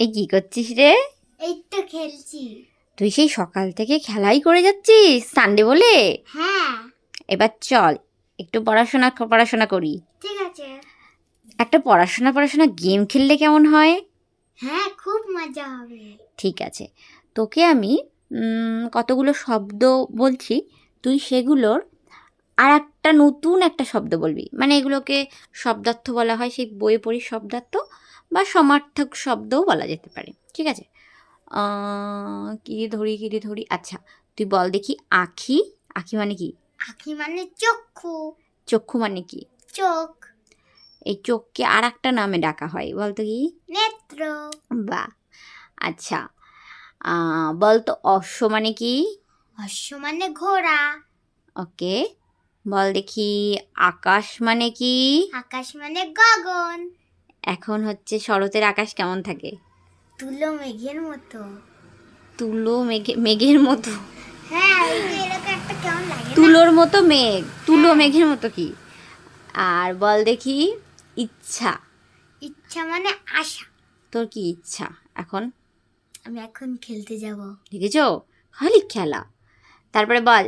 এই কি করছিস রে? এই তো খেলছি। তুই সেই সকাল থেকে খেলাই করে যাচ্ছিস সানডে বলে? হ্যাঁ এবার চল একটু পড়াশোনা করি। ঠিক আছে। একটা পড়াশোনা গেম খেললে কেমন হয়? হ্যাঁ খুব মজা হবে। ঠিক আছে, তোকে আমি কতগুলো শব্দ বলছি, তুই সেগুলোর আর একটা নতুন একটা শব্দ বলবি। মানে এগুলোকে শব্দার্থ বলা হয়, সেই বইয়ে পড়ি শব্দার্থ বা সমার্থক শব্দও বলা যেতে পারে। ঠিক আছে, কী দিয়ে ধরি। আচ্ছা, তুই বল দেখি। আঁখি। আঁখি মানে কি? আঁখি মানে চক্ষু। চক্ষু মানে কি? চোখ। এই চোখকে আর একটা নামে ডাকা হয়, বলতো কি? নেত্র। বাহ। আচ্ছা, বলতো অশ্ব মানে কি? অশ্ব মানে ঘোড়া। ওকে, বল দেখি আকাশ মানে কি? আকাশ মানে গগন। এখন হচ্ছে শরতের আকাশ কেমন থাকে? তুলো মেঘের মতো। তুলো মেঘের মতো? হ্যাঁ ওই যে এরকম একটা কেমন লাগে না? তুলোর মতো মেঘ, তুলো হ্যাঁ। মেঘের মতো কি? আর বল দেখি ইচ্ছা। ইচ্ছা মানে আশা। তোর কি ইচ্ছা এখন? আমি এখন খেলতে যাব। দেখেছো, খালি খেলা। তারপরে বল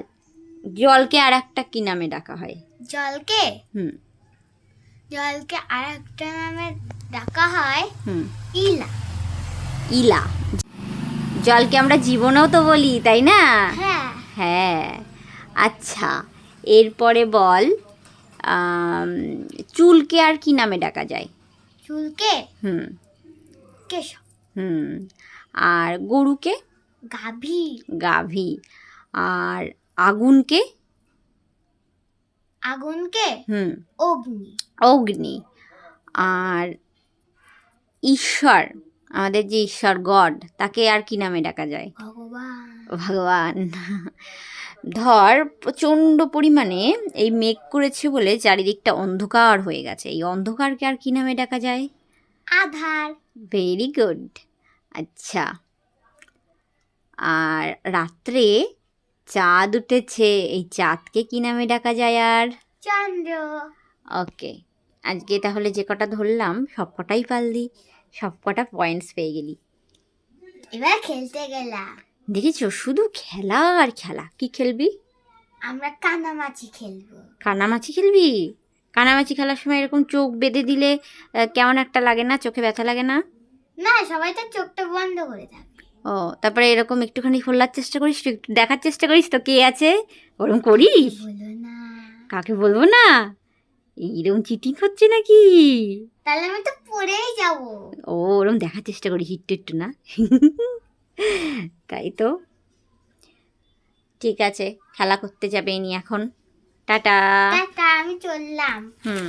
জলকে আর একটা কি নামে ডাকা হয়? জলকে হুম জলকে আর একটা নামে ডাকা হয় হুম ইলা। ইলা। জলকে আমরা জীবনেও তো বলি, তাই না? হ্যাঁ হ্যাঁ। আচ্ছা, এরপরে বল চুলকে আর কি নামে ডাকা যায়? চুলকে হুম কেশব। হুম আর গরুকে? গাভী। গাভী। আর আগুনকে? আগুনকে হুম অগ্নি। অগ্নি। আর ঈশ্বর, আমাদের যে ঈশ্বর গড, তাকে আর কি নামে ডাকা যায়? ভগবান। ভগবান। ধর প্রচণ্ড পরিমাণে এই মেঘ করেছে বলে চারিদিকটা অন্ধকার হয়ে গেছে, এই অন্ধকারকে আর কি নামে ডাকা যায়? আধার। Very good. আচ্ছা, আর রাত্রে চাঁদ উঠেছে, এই চাঁদকে কি নামে ডাকা যায় আর? চন্দ্র। ওকে, আজকে তাহলে যে কটা ধরলাম সব কটাই পারলি, সব কটা পয়েন্টস পেয়ে গেলি। এবার খেলতে গেলাম। দেখেছো, শুধু খেলা আর খেলা। কি খেলবি? আমরা কানামাছি খেলবো। কানামাছি খেলবি? কানামাছি খেলার সময় এরকম চোখ বেঁধে দিলে কেমন একটা লাগে না? চোখে ব্যথা লাগে না? না সবাই তো চোখটা বন্ধ করে থাকবে। ও, তারপরে এরকম একটুখানি খোলার চেষ্টা করিস, একটু দেখার চেষ্টা করিস তো কে আছে, ওরকম করিস? বলো না। কাকে বলবো না? এইরকম চিটিং হচ্ছে নাকি? তাহলে আমি তো পড়েই যাব। ও, ওরকম দেখার চেষ্টা করিস একটু একটু না? তাই তো। ঠিক আছে, খেলা করতে যাবে নি এখন। টাটা। টাটা আমি চললাম। হুম।